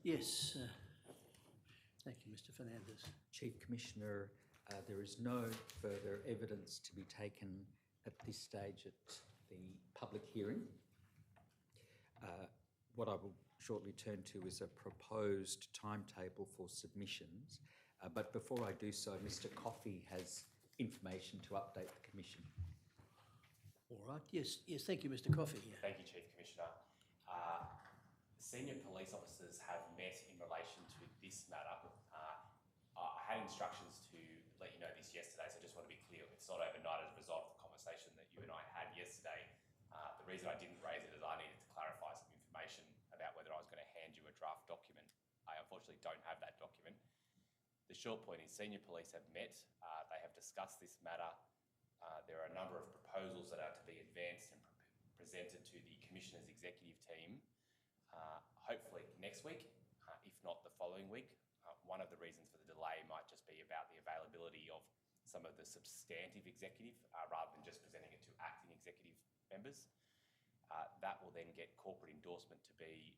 Yes. Thank you, Mr. Fernandez. Chief Commissioner, there is no further evidence to be taken at this stage at the public hearing. What I will shortly turn to is a proposed timetable for submissions. But before I do so, Mr. Coffey has information to update the Commission. All right. Yes. Thank you, Mr. Coffey. Thank you, Chief Commissioner. Senior police officers have met in relation to this matter. I had instructions to let you know this yesterday, so I just want to be clear, it's not overnight as a result of the conversation that you and I had yesterday. The reason I didn't raise it is I needed to clarify some information about whether I was going to hand you a draft document. I unfortunately don't have that document. The short point is senior police have met, they have discussed this matter. There are a number of proposals that are to be advanced and presented to the Commissioner's executive team, hopefully next week, if not the following week. One of the reasons for the delay might just be about the availability of some of the substantive executive rather than just presenting it to acting executive members. That will then get corporate endorsement to be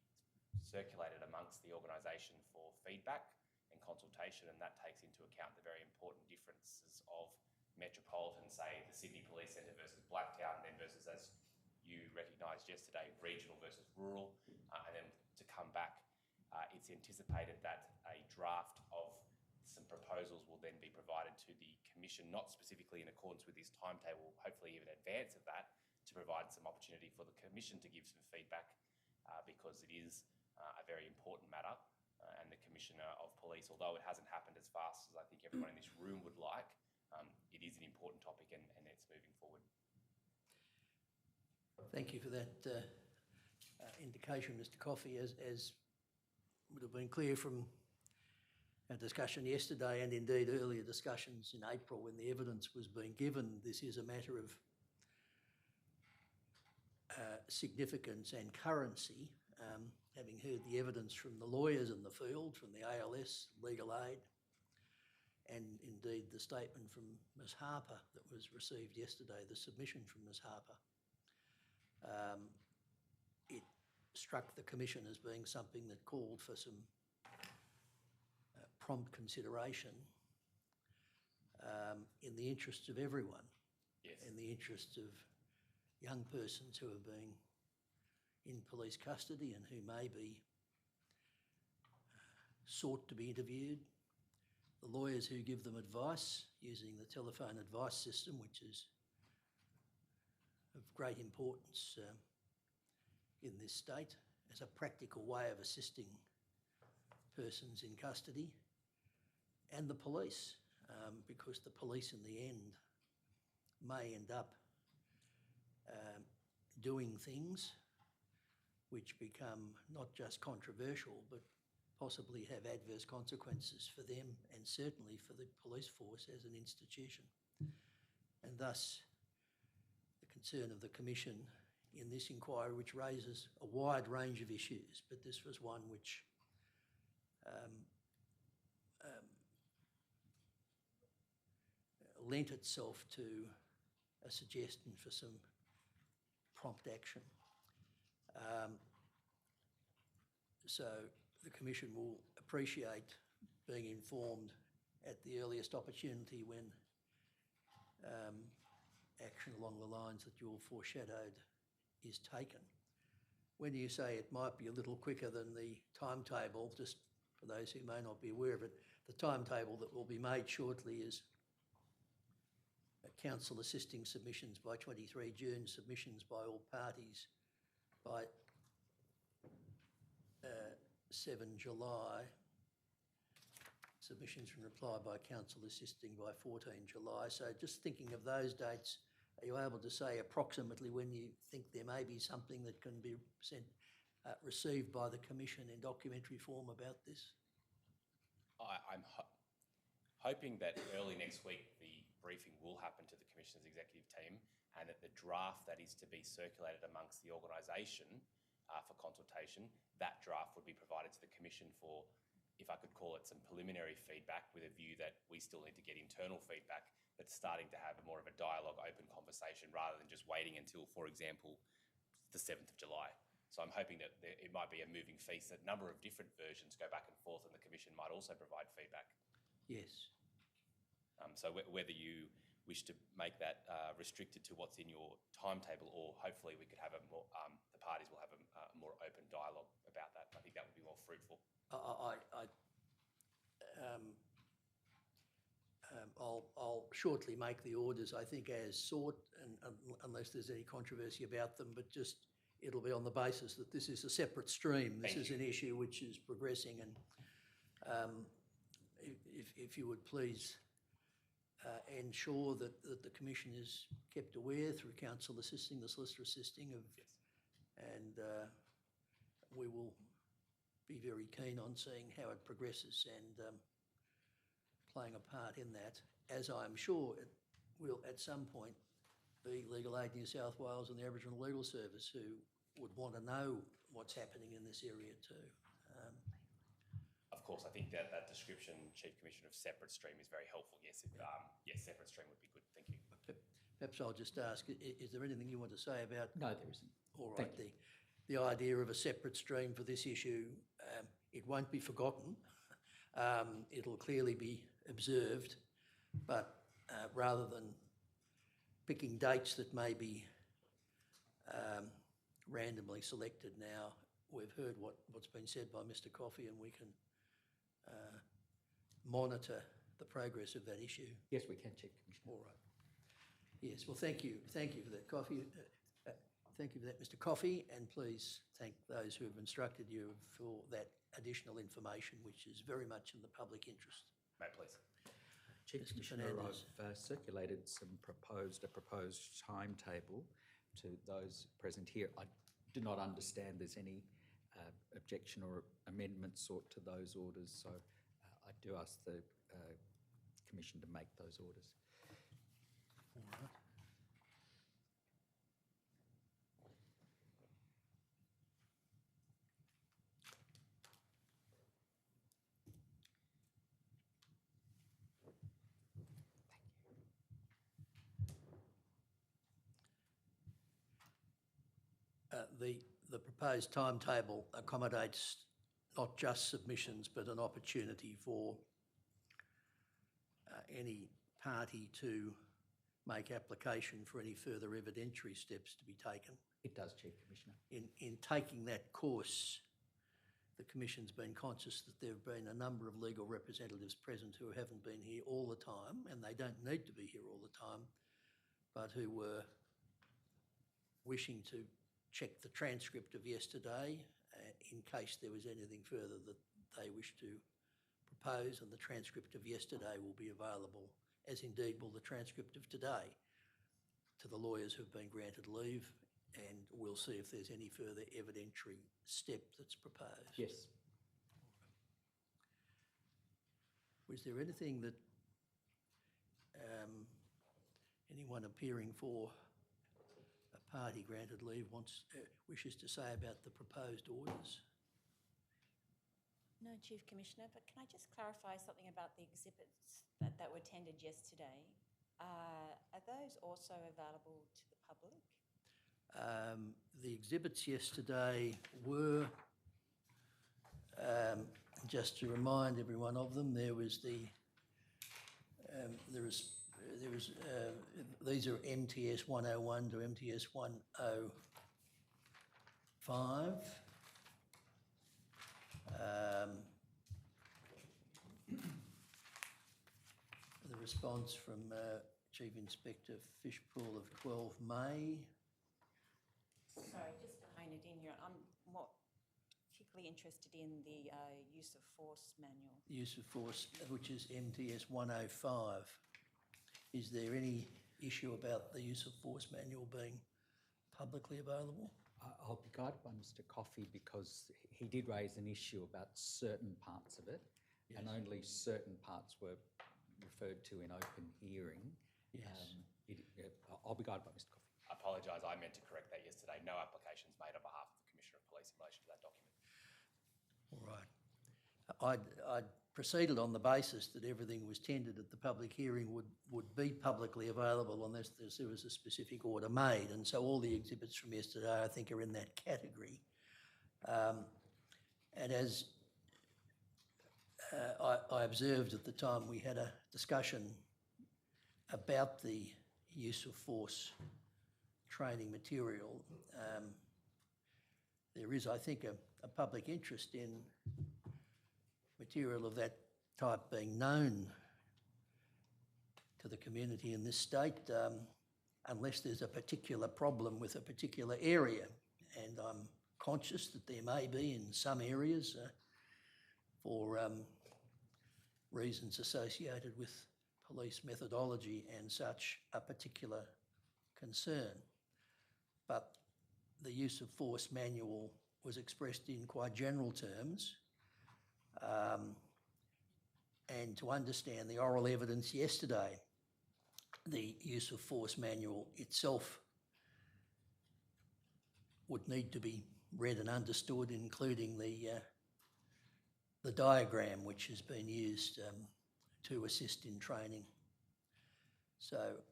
circulated amongst the organisation for feedback and consultation, and that takes into account the very important differences of metropolitan, say the Sydney Police Centre versus Blacktown, and then versus, as you recognised yesterday, regional versus rural, and then to come back. It's anticipated that a draft of some proposals will then be provided to the Commission, not specifically in accordance with this timetable, hopefully even in advance of that, to provide some opportunity for the Commission to give some feedback because it is a very important matter and the Commissioner of Police, although it hasn't happened as fast as I think everyone in this room would like, it is an important topic and it's moving forward. Thank you for that indication, Mr. Coffey. As would have been clear from our discussion yesterday and indeed earlier discussions in April when the evidence was being given, this is a matter of significance and currency. Having heard the evidence from the lawyers in the field, from the ALS, Legal Aid, and indeed the statement from Ms Harper that was received yesterday, the submission from Ms Harper, it struck the Commission as being something that called for some prompt consideration in the interests of everyone, yes, in the interests of young persons who are being in police custody and who may be sought to be interviewed, the lawyers who give them advice using the telephone advice system, which is of great importance in this state as a practical way of assisting persons in custody, and the police, because the police in the end may end up doing things which become not just controversial but possibly have adverse consequences for them and certainly for the police force as an institution. And thus the concern of the Commission in this inquiry, which raises a wide range of issues, but this was one which lent itself to a suggestion for some prompt action. So the Commission will appreciate being informed at the earliest opportunity when action along the lines that you all foreshadowed is taken. When you say it might be a little quicker than the timetable, just for those who may not be aware of it, the timetable that will be made shortly is Council assisting submissions by 23 June, submissions by all parties by 7 July, submissions and reply by Council assisting by 14 July. So just thinking of those dates, are you able to say approximately when you think there may be something that can be received by the Commission in documentary form about this? I'm hoping that early next week the briefing will happen to the Commissioner's executive team and that the draft that is to be circulated amongst the organisation for consultation, that draft would be provided to the Commission for, if I could call it, some preliminary feedback with a view that we still need to get internal feedback, but starting to have more of a dialogue, open conversation rather than just waiting until, for example, the 7th of July. So I'm hoping that it might be a moving feast, that a number of different versions go back and forth, and the Commission might also provide feedback. Yes. So whether you wish to make that restricted to what's in your timetable, or hopefully we could have a more, the parties will have a more open dialogue about that. I think that would be more fruitful. I'll shortly make the orders, I think, as sought, and unless there's any controversy about them, but just it'll be on the basis that this is a separate stream. This is an issue which is progressing, and if you would please ensure that the Commission is kept aware through Council assisting, the Solicitor assisting, of, and we will be very keen on seeing how it progresses and playing a part in that, as I'm sure it will at some point be Legal Aid New South Wales and the Aboriginal Legal Service who would want to know what's happening in this area too. Of course, I think that description, Chief Commissioner, of separate stream is very helpful. Yes, yes, separate stream would be good. Thank you. Perhaps I'll just ask, is there anything you want to say about? No, there isn't. All right, the idea of a separate stream for this issue, it won't be forgotten. It'll clearly be observed, but rather than picking dates that may be randomly selected now, we've heard what's been said by Mr. Coffey, and we can monitor the progress of that issue. Yes, we can, Chief Commissioner. All right. Yes, well, thank you for that, Coffey. Thank you for that, Mr. Coffey, and please thank those who have instructed you for that additional information, which is very much in the public interest. Mate, please. Chief Mr. Commissioner, Fernandez. I've circulated a proposed timetable to those present here. I do not understand there's any objection or amendment sought to those orders, so I do ask the Commission to make those orders. All right. The proposed timetable accommodates not just submissions, but an opportunity for any party to make application for any further evidentiary steps to be taken. It does, Chief Commissioner. In taking that course, the Commission's been conscious that there have been a number of legal representatives present who haven't been here all the time, and they don't need to be here all the time, but who were wishing to check the transcript of yesterday in case there was anything further that they wish to propose, and the transcript of yesterday will be available, as indeed will the transcript of today, to the lawyers who've been granted leave, and we'll see if there's any further evidentiary step that's proposed. Yes. Was there anything that anyone appearing for a party granted leave wishes to say about the proposed orders? No, Chief Commissioner, but can I just clarify something about the exhibits that were tendered yesterday? Are those also available to the public? The exhibits yesterday were, just to remind everyone of them, there was these are MTS 101 to MTS 105. The response from Chief Inspector Fishpool of 12 May. Sorry, just to hone it in here, I'm more particularly interested in the use of force manual. Use of force, which is MTS 105. Is there any issue about the use of force manual being publicly available? I'll be guided by Mr. Coffey because he did raise an issue about certain parts of it, Yes. and only certain parts were referred to in open hearing. Yes. I'll be guided by Mr. Coffey. I apologise, I meant to correct that yesterday. No applications made on behalf of the Commissioner of Police in relation to that document. All right. I'd proceeded on the basis that everything was tendered at the public hearing would be publicly available unless there was a specific order made. And so all the exhibits from yesterday, I think, are in that category. And as I observed at the time, we had a discussion about the use of force training material. There is, I think, a public interest in material of that type being known to the community in this state, unless there's a particular problem with a particular area. And I'm conscious that there may be in some areas for reasons associated with police methodology and such, a particular concern. But the use of force manual was expressed in quite general terms. And to understand the oral evidence yesterday, the use of force manual itself would need to be read and understood, including the diagram which has been used to assist in training. So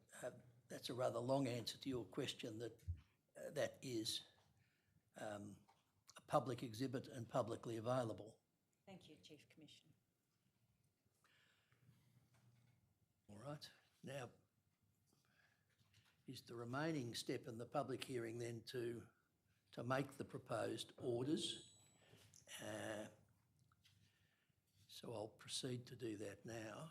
that's a rather long answer to your question, that is a public exhibit and publicly available. Thank you, Chief Commissioner. All right. Now, is the remaining step in the public hearing then to make the proposed orders? So I'll proceed to do that now.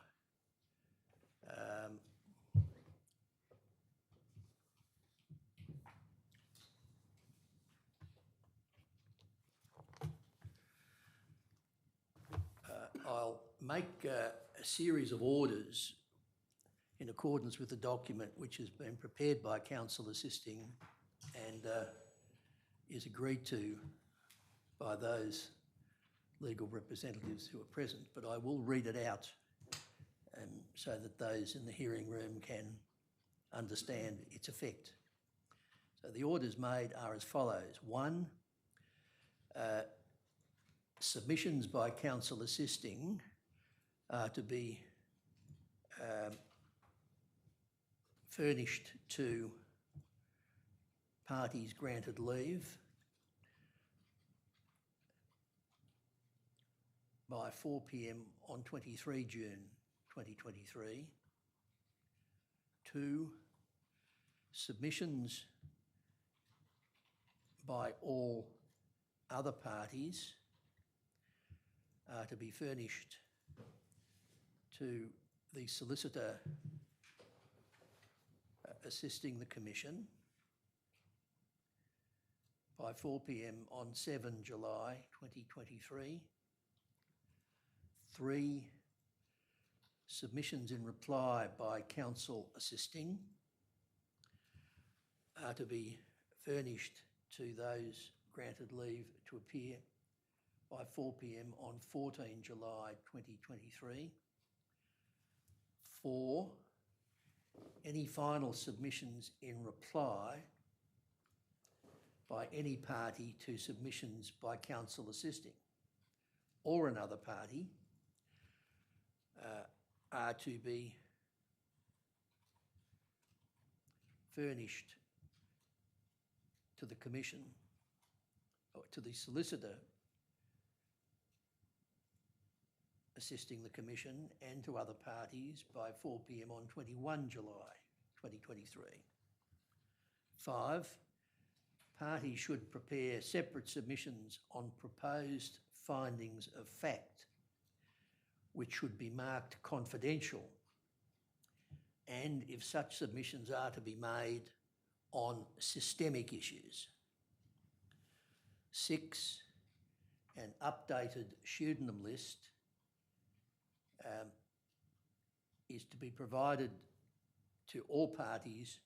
I'll make a series of orders in accordance with the document which has been prepared by counsel assisting and is agreed to by those legal representatives who are present, but I will read it out so that those in the hearing room can understand its effect. So the orders made are as follows. 1, submissions by counsel assisting are to be furnished to parties granted leave by 4 p.m. on 23 June 2023. 2, submissions by all other parties are to be furnished to the solicitor assisting the Commission by 4 p.m. on 7 July 2023. 3, submissions in reply by counsel assisting are to be furnished to those granted leave to appear by 4 p.m. on 14 July 2023. 4, any final submissions in reply by any party to submissions by counsel assisting or another party are to be furnished to the Commission or to the solicitor assisting the Commission and to other parties by 4 p.m. on 21 July 2023. 5, parties should prepare separate submissions on proposed findings of fact, which should be marked confidential, and if such submissions are to be made on systemic issues. 6, an updated pseudonym list is to be provided to all parties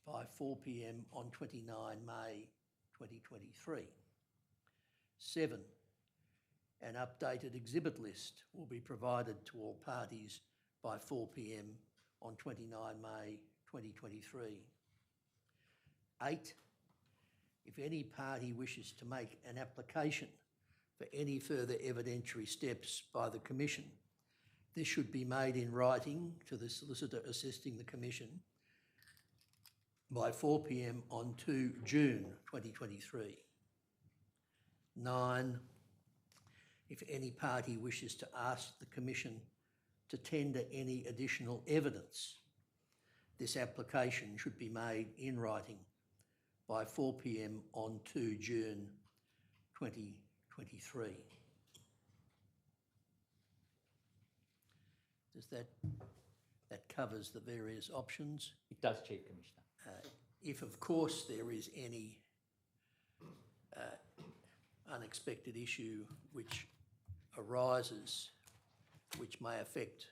by 4 p.m. on 29 May 2023. 7, an updated exhibit list will be provided to all parties by 4 p.m. on 29 May 2023. 8, if any party wishes to make an application for any further evidentiary steps by the Commission, this should be made in writing to the solicitor assisting the Commission by 4 p.m. on 2 June 2023. 9. If any party wishes to ask the Commission to tender any additional evidence, this application should be made in writing by 4 p.m. on 2 June 2023. Does that covers the various options? It does, Chief Commissioner. If, of course, there is any unexpected issue which arises, which may affect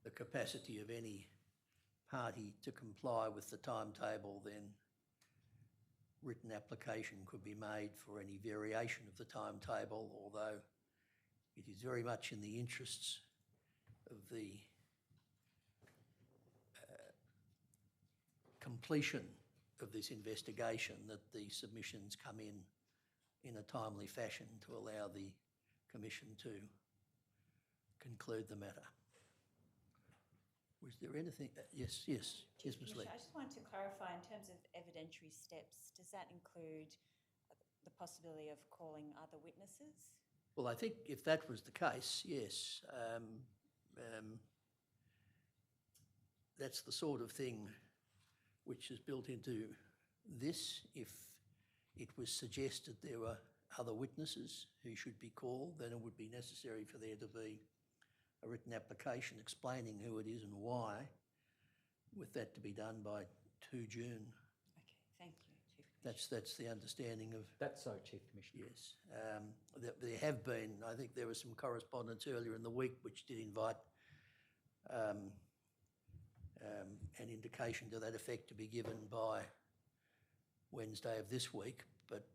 the capacity of any party to comply with the timetable, then written application could be made for any variation of the timetable, although it is very much in the interests of the completion of this investigation that the submissions come in a timely fashion to allow the Commission to conclude the matter. Was there anything? Yes, Ms. Lee. I just wanted to clarify in terms of evidentiary steps, does that include the possibility of calling other witnesses? Well, I think if that was the case, yes. That's the sort of thing which is built into this. If it was suggested there were other witnesses who should be called, then it would be necessary for there to be a written application explaining who it is and why, with that to be done by 2 June. Okay, thank you, Chief Commissioner. That's the understanding of. That's so, Chief Commissioner. Yes. There have been, I think there was some correspondence earlier in the week which did invite an indication to that effect to be given by Wednesday of this week, but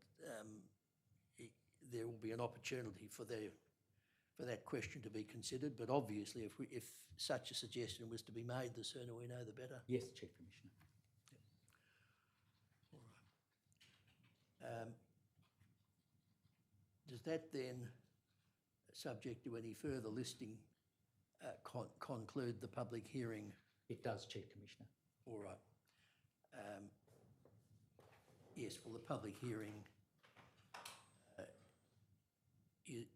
there will be an opportunity for that question to be considered. But obviously, if such a suggestion was to be made, the sooner we know, the better. Yes, Chief Commissioner. All right. Does that then, subject to any further listing, conclude the public hearing? It does, Chief Commissioner. All right. Yes, well, the public hearing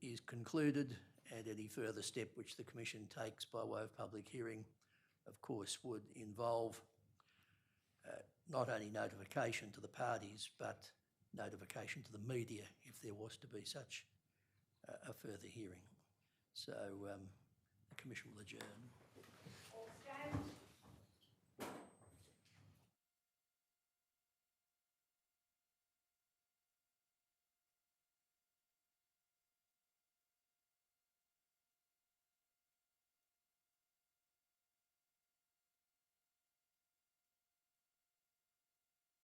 is concluded, and any further step which the Commission takes by way of public hearing, of course, would involve not only notification to the parties, but notification to the media if there was to be such a further hearing. So the Commission will adjourn.